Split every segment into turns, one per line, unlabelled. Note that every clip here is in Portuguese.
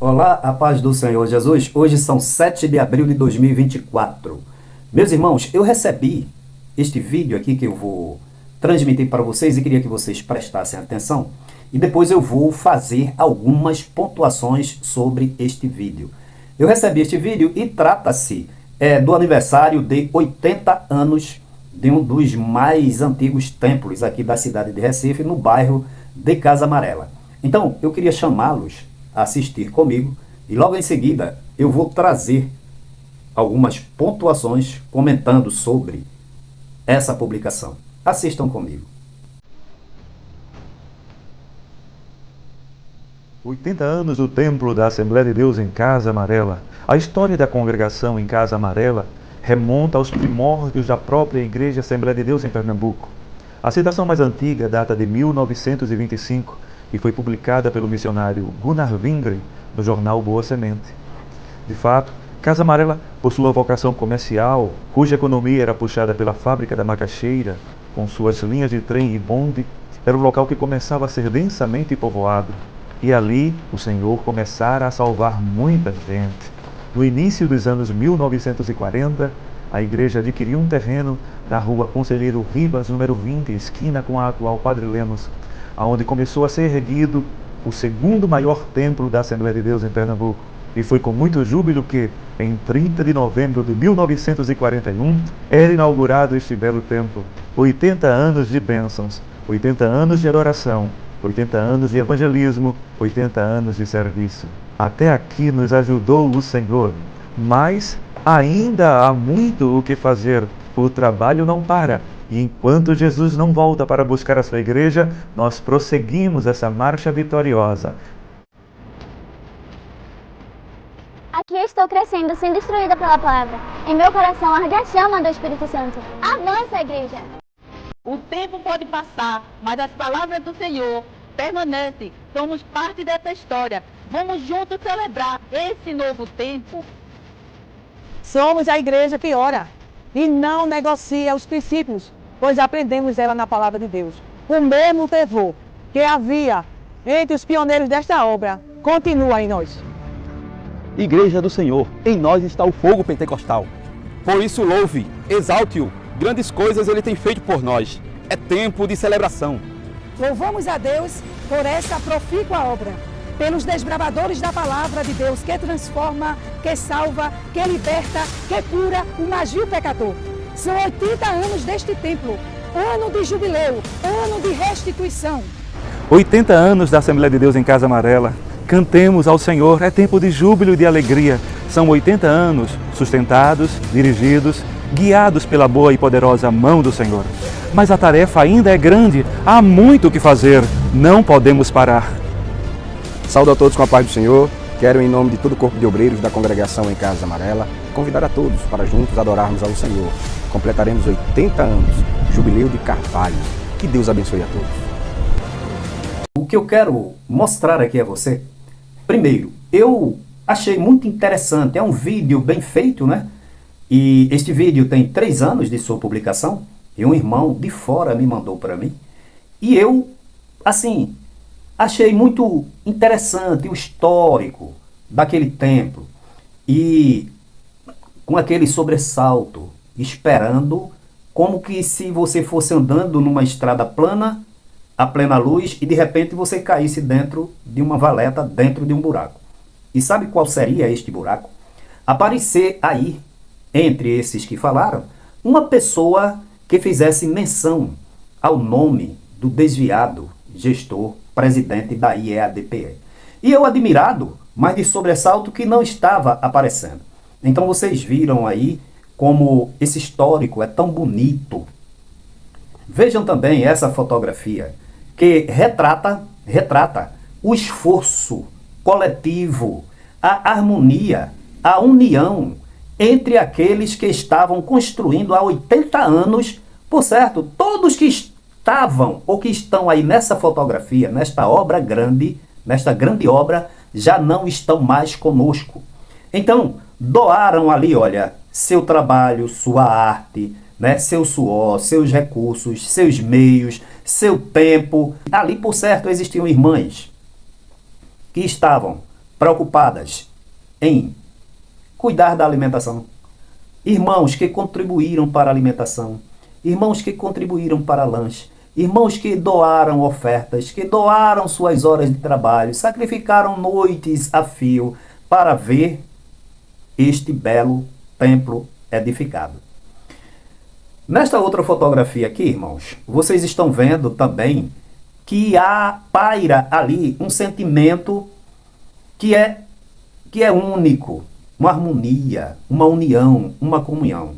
Olá, a paz do Senhor Jesus. Hoje são 7 de abril de 2024. Meus irmãos, eu recebi este vídeo aqui que eu vou transmitir para vocês e queria que vocês prestassem atenção. E depois eu vou fazer algumas pontuações sobre este vídeo. Eu recebi este vídeo e trata-se do aniversário de 80 anos de um dos mais antigos templos aqui da cidade de Recife, no bairro de Casa Amarela. Então, eu queria chamá-los a assistir comigo e logo em seguida eu vou trazer algumas pontuações comentando sobre essa publicação. Assistam comigo.
80 anos do Templo da Assembleia de Deus em Casa Amarela. A história da congregação em Casa Amarela remonta aos primórdios da própria Igreja Assembleia de Deus em Pernambuco. A citação mais antiga data de 1925 e foi publicada pelo missionário Gunnar Wingren no jornal Boa Semente. De fato, Casa Amarela, por sua vocação comercial, cuja economia era puxada pela fábrica da macaxeira, com suas linhas de trem e bonde, era um local que começava a ser densamente povoado. E ali o Senhor começara a salvar muita gente. No início dos anos 1940, a igreja adquiriu um terreno na rua Conselheiro Ribas, número 20, esquina com a atual Padre Lemos, onde começou a ser erguido o segundo maior templo da Assembleia de Deus em Pernambuco. E foi com muito júbilo que, em 30 de novembro de 1941, era inaugurado este belo templo. 80 anos de bênçãos, 80 anos de adoração, 80 anos de evangelismo, 80 anos de serviço. Até aqui nos ajudou o Senhor, mas ainda há muito o que fazer. O trabalho não para. E enquanto Jesus não volta para buscar a sua igreja, nós prosseguimos essa marcha vitoriosa.
Aqui estou crescendo, sendo instruída pela palavra. Em meu coração arde a chama do Espírito Santo. Avança, igreja!
O tempo pode passar, mas as palavras do Senhor permanecem. Somos parte dessa história. Vamos juntos celebrar esse novo tempo.
Somos a igreja que ora e não negocia os princípios, pois aprendemos ela na palavra de Deus. O mesmo fervor que havia entre os pioneiros desta obra continua em nós.
Igreja do Senhor, em nós está o fogo pentecostal. Por isso louve, exalte-o. Grandes coisas Ele tem feito por nós. É tempo de celebração.
Louvamos a Deus por essa profícua obra, pelos desbravadores da palavra de Deus que transforma, que salva, que liberta, que cura o navio pecador. São 80 anos deste templo, ano de jubileu, ano de restituição.
80 anos da Assembleia de Deus em Casa Amarela. Cantemos ao Senhor, é tempo de júbilo e de alegria. São 80 anos sustentados, dirigidos, guiados pela boa e poderosa mão do Senhor. Mas a tarefa ainda é grande, há muito o que fazer, não podemos parar.
Saúdo a todos com a paz do Senhor. Quero, em nome de todo o corpo de obreiros da congregação em Casa Amarela, convidar a todos para juntos adorarmos ao Senhor. Completaremos 80 anos, Jubileu de Carvalho. Que Deus abençoe a todos.
O que eu quero mostrar aqui a você, primeiro, eu achei muito interessante, é um vídeo bem feito, né? E este vídeo tem 3 anos de sua publicação, e um irmão de fora me mandou para mim. E eu, assim, achei muito interessante o histórico daquele templo. E com aquele sobressalto, esperando como que se você fosse andando numa estrada plana, a plena luz, e de repente você caísse dentro de uma valeta, dentro de um buraco. E sabe qual seria este buraco? Aparecer aí, entre esses que falaram, uma pessoa que fizesse menção ao nome do desviado gestor, presidente da IEADPE. E eu admirado, mas de sobressalto que não estava aparecendo. Então vocês viram aí como esse histórico é tão bonito. Vejam também essa fotografia, que retrata o esforço coletivo, a harmonia, a união entre aqueles que estavam construindo há 80 anos. Por certo, todos que estavam ou que estão aí nessa fotografia, nesta obra grande, nesta grande obra, já não estão mais conosco. Então, doaram ali, olha, seu trabalho, sua arte, né, seu suor, seus recursos, seus meios, seu tempo. Ali, por certo, existiam irmãs que estavam preocupadas em cuidar da alimentação, irmãos que contribuíram para a alimentação, irmãos que contribuíram para lanche, irmãos que doaram ofertas, que doaram suas horas de trabalho, sacrificaram noites a fio para ver este belo templo edificado. Nesta outra fotografia aqui, irmãos, vocês estão vendo também que paira ali um sentimento que é único, uma harmonia, uma união, uma comunhão.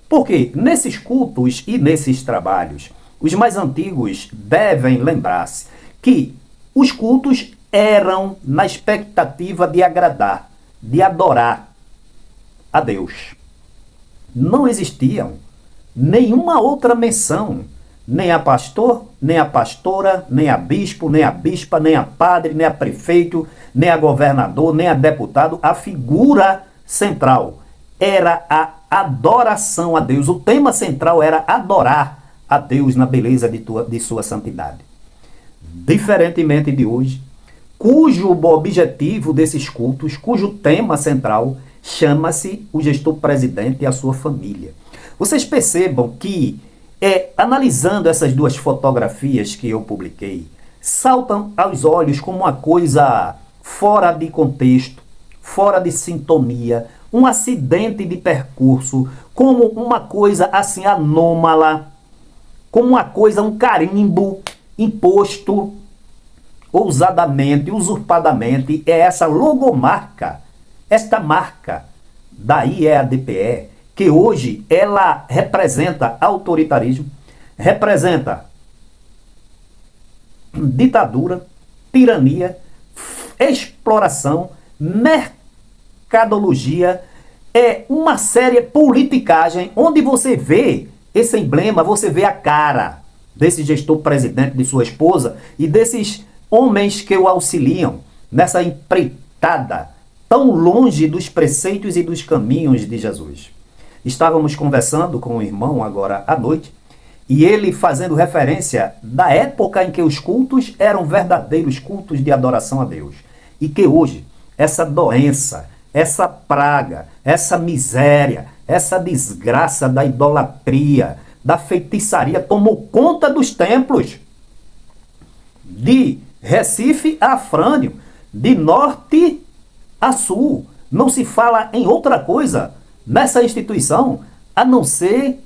Porque nesses cultos e nesses trabalhos, os mais antigos devem lembrar-se que os cultos eram na expectativa de agradar, de adorar a Deus. Não existiam nenhuma outra menção, nem a pastor, nem a pastora, nem a bispo, nem a bispa, nem a padre, nem a prefeito, nem a governador, nem a deputado. A figura central era a adoração a Deus. O tema central era adorar a Deus na beleza de sua santidade. Diferentemente de hoje, cujo objetivo desses cultos, cujo tema central chama-se o gestor presidente e a sua família. Vocês percebam que, analisando essas duas fotografias que eu publiquei, saltam aos olhos como uma coisa fora de contexto, fora de sintonia, um acidente de percurso, como uma coisa assim anômala, como uma coisa, um carimbo imposto ousadamente, usurpadamente. É essa logomarca, esta marca da IEADPE, que hoje ela representa autoritarismo, representa ditadura, tirania, exploração, mercadologia, é uma séria politicagem, onde você vê esse emblema, você vê a cara desse gestor presidente, de sua esposa e desses homens que o auxiliam nessa empreitada tão longe dos preceitos e dos caminhos de Jesus. Estávamos conversando com o irmão agora à noite, e ele fazendo referência da época em que os cultos eram verdadeiros cultos de adoração a Deus. E que hoje, essa doença, essa praga, essa miséria, essa desgraça da idolatria, da feitiçaria tomou conta dos templos. De Recife a Afrânio, de norte a sul. Não se fala em outra coisa nessa instituição, a não ser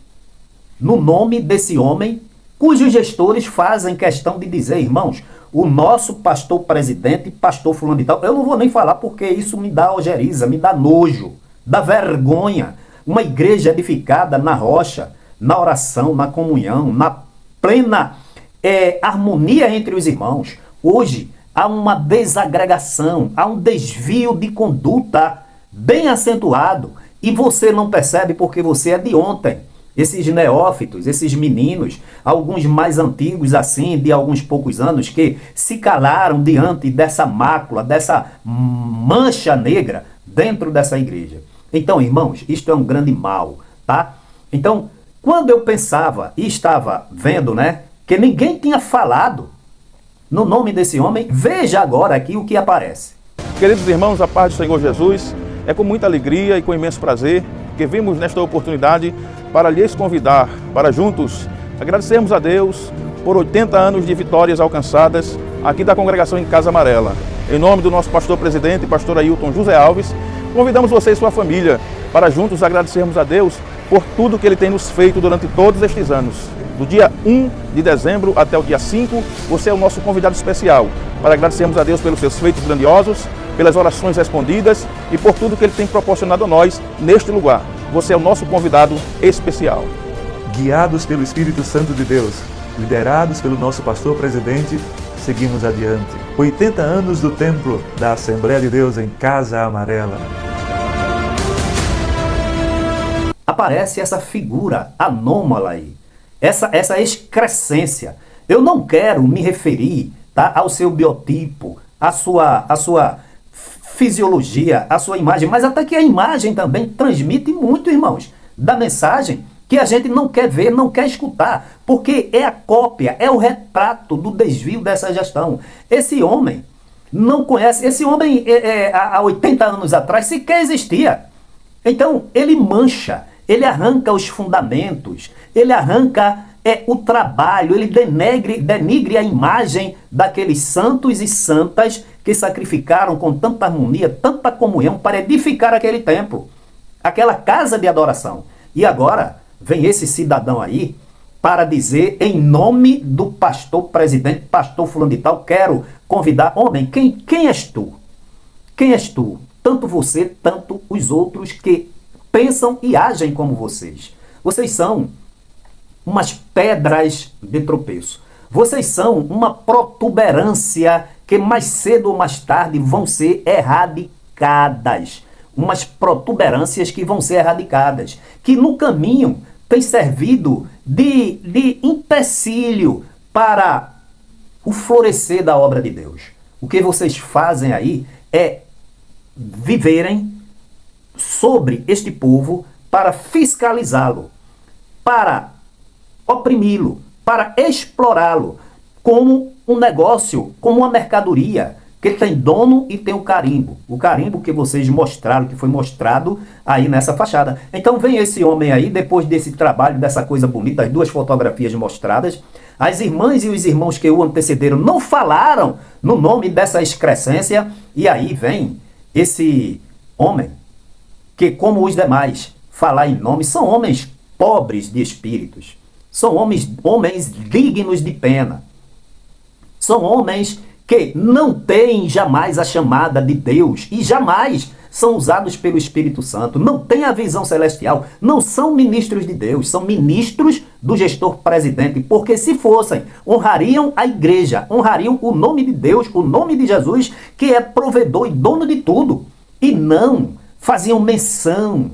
no nome desse homem, cujos gestores fazem questão de dizer, irmãos, o nosso pastor presidente, pastor fulano de tal, eu não vou nem falar porque isso me dá ojeriza, me dá nojo, dá vergonha. Uma igreja edificada na rocha, na oração, na comunhão, na plena harmonia entre os irmãos. Hoje há uma desagregação, há um desvio de conduta bem acentuado, e você não percebe porque você é de ontem. Esses neófitos, esses meninos, alguns mais antigos assim, de alguns poucos anos, que se calaram diante dessa mácula, dessa mancha negra dentro dessa igreja. Então, irmãos, isto é um grande mal, tá? Então, quando eu pensava e estava vendo, que ninguém tinha falado no nome desse homem, veja agora aqui o que aparece.
Queridos irmãos, a paz do Senhor Jesus, é com muita alegria e com imenso prazer que vimos nesta oportunidade para lhes convidar para juntos agradecermos a Deus por 80 anos de vitórias alcançadas aqui da congregação em Casa Amarela. Em nome do nosso pastor presidente, pastor Ailton José Alves, convidamos você e sua família para juntos agradecermos a Deus por tudo que Ele tem nos feito durante todos estes anos. Do dia 1 de dezembro até o dia 5, você é o nosso convidado especial para agradecermos a Deus pelos seus feitos grandiosos, pelas orações respondidas e por tudo que Ele tem proporcionado a nós neste lugar. Você é o nosso convidado especial.
Guiados pelo Espírito Santo de Deus, liderados pelo nosso pastor presidente, seguimos adiante. 80 anos do templo da Assembleia de Deus em Casa Amarela.
Aparece essa figura anômala aí, essa excrescência. Eu não quero me referir, ao seu biotipo, à sua fisiologia, à sua imagem, mas até que a imagem também transmite muito, irmãos, da mensagem que a gente não quer ver, não quer escutar, porque é a cópia, é o retrato do desvio dessa gestão. Esse homem não conhece. Esse homem, há 80 anos atrás, sequer existia. Então, ele mancha, ele arranca os fundamentos, ele arranca o trabalho, ele denigre a imagem daqueles santos e santas que sacrificaram com tanta harmonia, tanta comunhão para edificar aquele templo, aquela casa de adoração. E agora vem esse cidadão aí para dizer, em nome do pastor presidente, pastor fulano de tal, quero convidar, homem, quem és tu? Quem és tu? Tanto você, tanto os outros que pensam e agem como vocês. Vocês são umas pedras de tropeço. Vocês são uma protuberância que mais cedo ou mais tarde vão ser erradicadas. Umas protuberâncias que vão ser erradicadas. Que no caminho tem servido de empecilho para o florescer da obra de Deus. O que vocês fazem aí é viverem sobre este povo para fiscalizá-lo, para oprimi-lo, para explorá-lo como um negócio, como uma mercadoria, que tem dono e tem o carimbo. O carimbo que vocês mostraram, que foi mostrado aí nessa fachada. Então vem esse homem aí, depois desse trabalho, dessa coisa bonita, as 2 fotografias mostradas, as irmãs e os irmãos que o antecederam não falaram no nome dessa excrescência, e aí vem esse homem, que como os demais, falar em nome, são homens pobres de espíritos, são homens dignos de pena, são homens que não têm jamais a chamada de Deus e jamais são usados pelo Espírito Santo, não têm a visão celestial, não são ministros de Deus, são ministros do gestor presidente, porque se fossem, honrariam a igreja, honrariam o nome de Deus, o nome de Jesus, que é provedor e dono de tudo, e não faziam menção,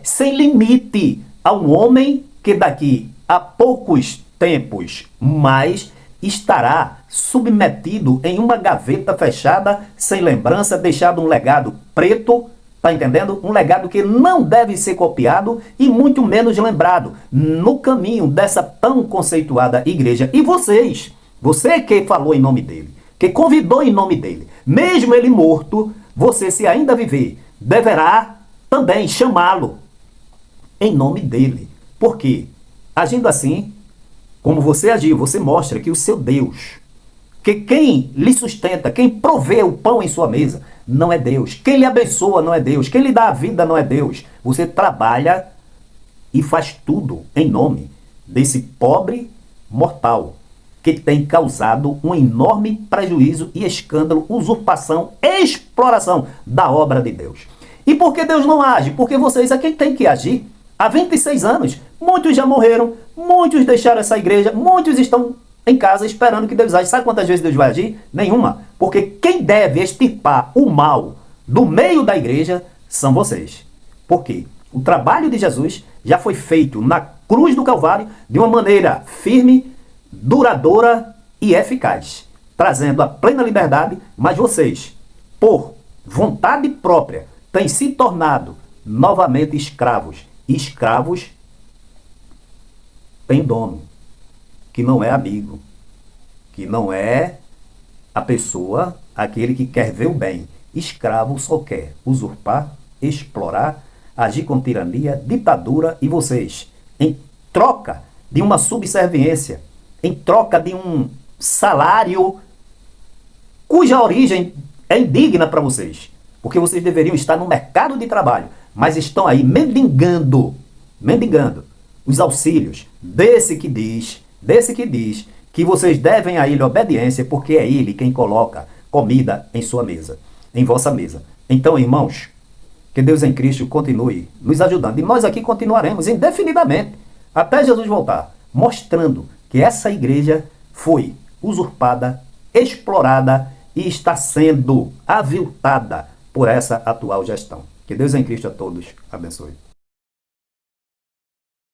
sem limite, a um homem que daqui a poucos tempos mais estará submetido em uma gaveta fechada, sem lembrança, deixado um legado preto, tá entendendo? Um legado que não deve ser copiado e muito menos lembrado no caminho dessa tão conceituada igreja. E você que falou em nome dele, que convidou em nome dele, mesmo ele morto, você, se ainda viver, deverá também chamá-lo em nome dele. Por quê? Agindo assim, como você agiu, você mostra que o seu Deus, que quem lhe sustenta, quem provê o pão em sua mesa, não é Deus. Quem lhe abençoa não é Deus. Quem lhe dá a vida não é Deus. Você trabalha e faz tudo em nome desse pobre mortal que tem causado um enorme prejuízo e escândalo, usurpação, exploração da obra de Deus. E por que Deus não age? Porque vocês é quem tem que agir. Há 26 anos, muitos já morreram, muitos deixaram essa igreja, muitos estão em casa esperando que Deus age. Sabe quantas vezes Deus vai agir? Nenhuma. Porque quem deve extirpar o mal do meio da igreja são vocês. Por quê? O trabalho de Jesus já foi feito na cruz do Calvário de uma maneira firme, duradoura e eficaz, trazendo a plena liberdade, mas vocês, por vontade própria, têm se tornado novamente escravos. E escravos têm dono, que não é amigo, que não é a pessoa, aquele que quer ver o bem. Escravo só quer usurpar, explorar, agir com tirania, ditadura, e vocês, em troca de uma subserviência, em troca de um salário cuja origem é indigna para vocês, porque vocês deveriam estar no mercado de trabalho, mas estão aí mendigando os auxílios desse que diz que vocês devem a ele obediência, porque é ele quem coloca comida em sua mesa, em vossa mesa. Então, irmãos, que Deus em Cristo continue nos ajudando, e nós aqui continuaremos indefinidamente, até Jesus voltar, mostrando que essa igreja foi usurpada, explorada e está sendo aviltada por essa atual gestão. Que Deus em Cristo a todos abençoe.